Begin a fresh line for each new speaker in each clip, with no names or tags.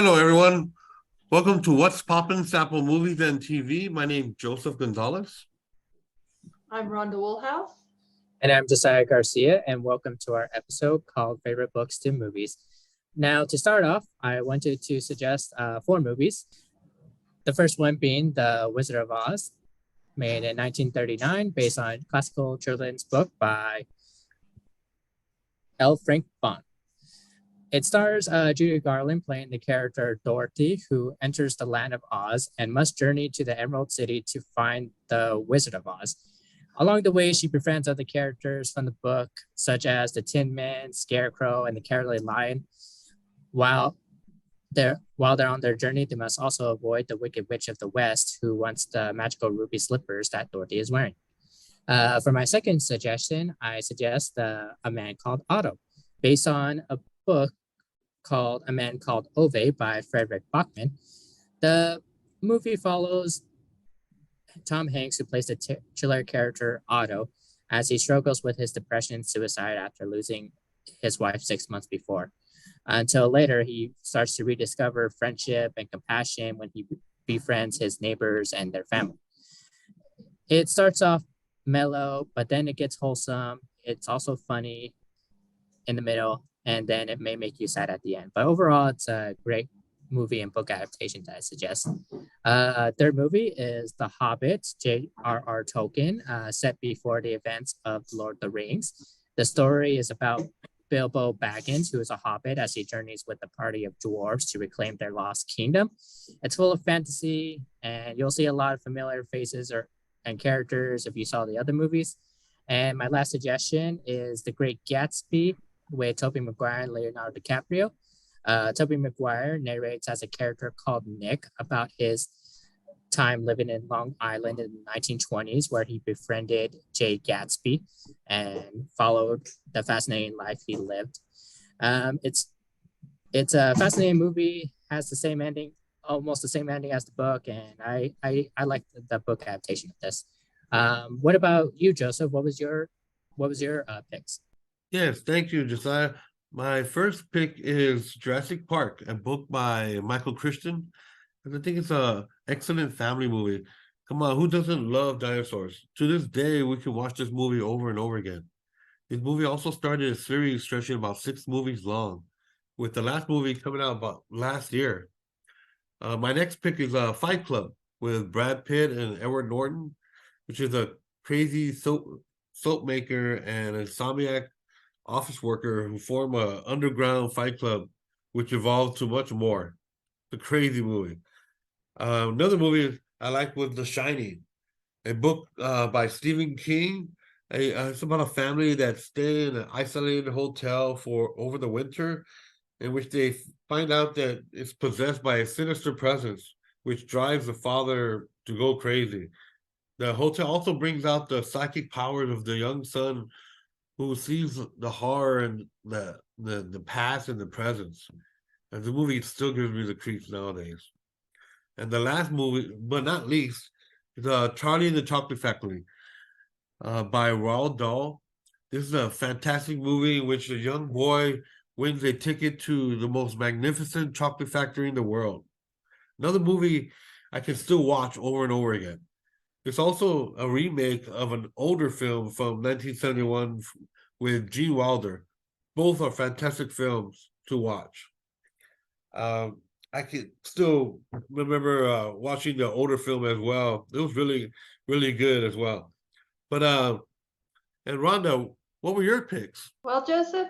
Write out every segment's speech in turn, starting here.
Hello, everyone. Welcome to What's Poppin' SAPL Movies and TV. My name is Joseph Gonzalez.
I'm Rhonda Woolhouse.
And I'm Josiah Garcia, and welcome to our episode called Favorite Books to Movies. Now, to start off, I wanted to suggest 4 movies. The first one being The Wizard of Oz, made in 1939, based on classical children's book by L. Frank Baum. It stars Judy Garland playing the character Dorothy, who enters the land of Oz and must journey to the Emerald City to find the Wizard of Oz. Along the way, she befriends other characters from the book, such as the Tin Man, Scarecrow, and the Cowardly Lion. While they're on their journey, they must also avoid the Wicked Witch of the West, who wants the magical ruby slippers that Dorothy is wearing. For my second suggestion, I suggest A Man Called Otto, based on a book called A Man Called Ove by Frederick Bachman. The movie follows Tom Hanks, who plays the titular character Otto, as he struggles with his depression and suicide after losing his wife 6 months before. Until later, he starts to rediscover friendship and compassion when he befriends his neighbors and their family. It starts off mellow, but then it gets wholesome. It's also funny in the middle, and then it may make you sad at the end. But overall, it's a great movie and book adaptation that I suggest. Third movie is The Hobbit, J.R.R. Tolkien, set before the events of Lord of the Rings. The story is about Bilbo Baggins, who is a hobbit, as he journeys with a party of dwarves to reclaim their lost kingdom. It's full of fantasy, and you'll see a lot of familiar faces and characters if you saw the other movies. And my last suggestion is The Great Gatsby with Tobey Maguire and Leonardo DiCaprio. Tobey Maguire narrates as a character called Nick about his time living in Long Island in the 1920s, where he befriended Jay Gatsby and followed the fascinating life he lived. It's a fascinating movie, has the same ending, almost the same ending as the book, and I like the book adaptation of this. What about you, Joseph? What was your picks?
Yes, thank you, Josiah. My first pick is Jurassic Park, a book by Michael Crichton. And I think it's an excellent family movie. Come on, who doesn't love dinosaurs? To this day, we can watch this movie over and over again. This movie also started a series stretching about 6 movies long, with the last movie coming out about last year. My next pick is Fight Club with Brad Pitt and Edward Norton, which is a crazy soap maker and insomniac office worker who form an underground fight club, which evolved to much more. It's a crazy movie. Another movie I like was The Shining, a book by Stephen King. It's about a family that stay in an isolated hotel for over the winter, in which they find out that it's possessed by a sinister presence, which drives the father to go crazy. The hotel also brings out the psychic powers of the young son, who sees the horror and the past and the presence. And the movie still gives me the creeps nowadays. And the last movie, but not least, is Charlie and the Chocolate Factory by Roald Dahl. This is a fantastic movie in which a young boy wins a ticket to the most magnificent chocolate factory in the world. Another movie I can still watch over and over again. It's also a remake of an older film from 1971 with Gene Wilder. Both are fantastic films to watch. I can still remember watching the older film as well. It was really, really good as well. But and Rhonda, what were your picks?
Well, Joseph,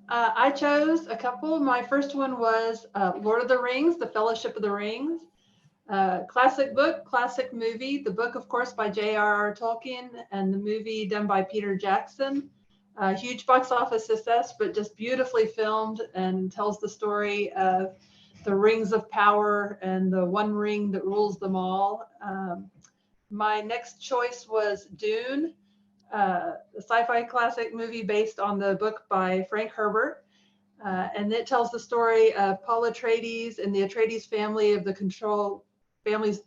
I chose a couple. My first one was Lord of the Rings, The Fellowship of the Rings. Classic book, classic movie. The book, of course, by J.R.R. Tolkien, and the movie done by Peter Jackson. Huge box office success, but just beautifully filmed and tells the story of the rings of power and the one ring that rules them all. My next choice was Dune, a sci-fi classic movie based on the book by Frank Herbert. And it tells the story of Paul Atreides and the Atreides family of the family's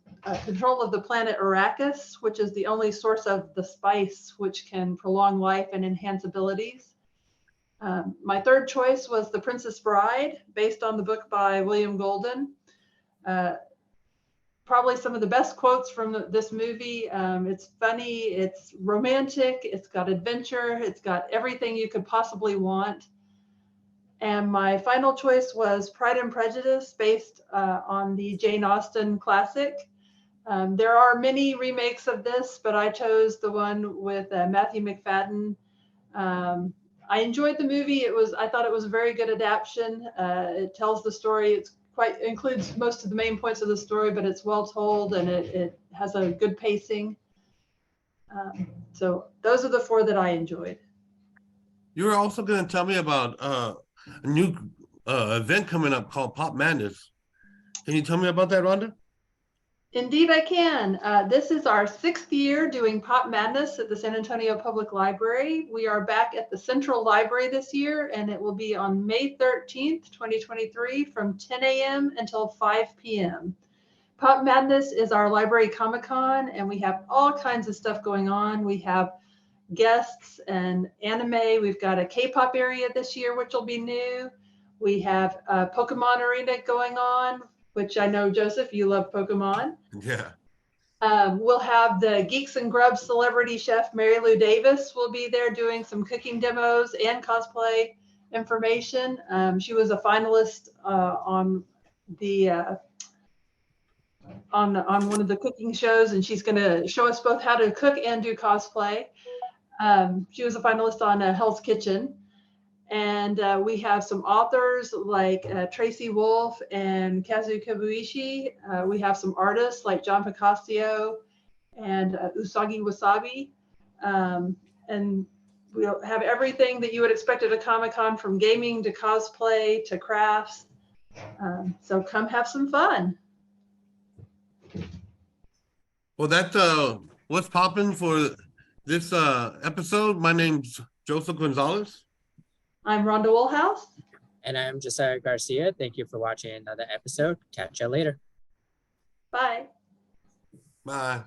control of the planet Arrakis, which is the only source of the spice which can prolong life and enhance abilities. My third choice was The Princess Bride, based on the book by William Golden. Probably some of the best quotes from this movie. It's funny, it's romantic, it's got adventure, it's got everything you could possibly want. And my final choice was Pride and Prejudice, based on the Jane Austen classic. There are many remakes of this, but I chose the one with Matthew McFadden. I enjoyed the movie. I thought it was a very good adaptation. It tells the story. Includes most of the main points of the story, but it's well told and it has a good pacing. So those are the 4 that I enjoyed.
You were also going to tell me about a new event coming up called Pop Madness. Can you tell me about that, Rhonda?
Indeed, I can. This is our 6th year doing Pop Madness at the San Antonio Public Library. We are back at the Central Library this year, and it will be on May 13th, 2023, from 10 a.m. until 5 p.m. Pop Madness is our library Comic-Con, and we have all kinds of stuff going on. We have guests and anime. We've got a K-pop area this year, which will be new. We have a Pokemon Arena going on, which I know, Joseph, you love Pokemon.
Yeah.
We'll have the Geeks and Grubs celebrity chef, Mary Lou Davis, will be there doing some cooking demos and cosplay information. She was a finalist on one of the cooking shows, and she's going to show us both how to cook and do cosplay. She was a finalist on Hell's Kitchen. And we have some authors like Tracy Wolf and Kazu Kabuishi. We have some artists like John Picasio and Usagi Wasabi. And we'll have everything that you would expect at a Comic-Con, from gaming to cosplay to crafts. So come have some fun.
Well, that's what's popping for this episode. My name's Joseph Gonzalez.
I'm Rhonda Woolhouse.
And I'm Josiah Garcia. Thank you for watching another episode. Catch you later.
Bye.
Bye.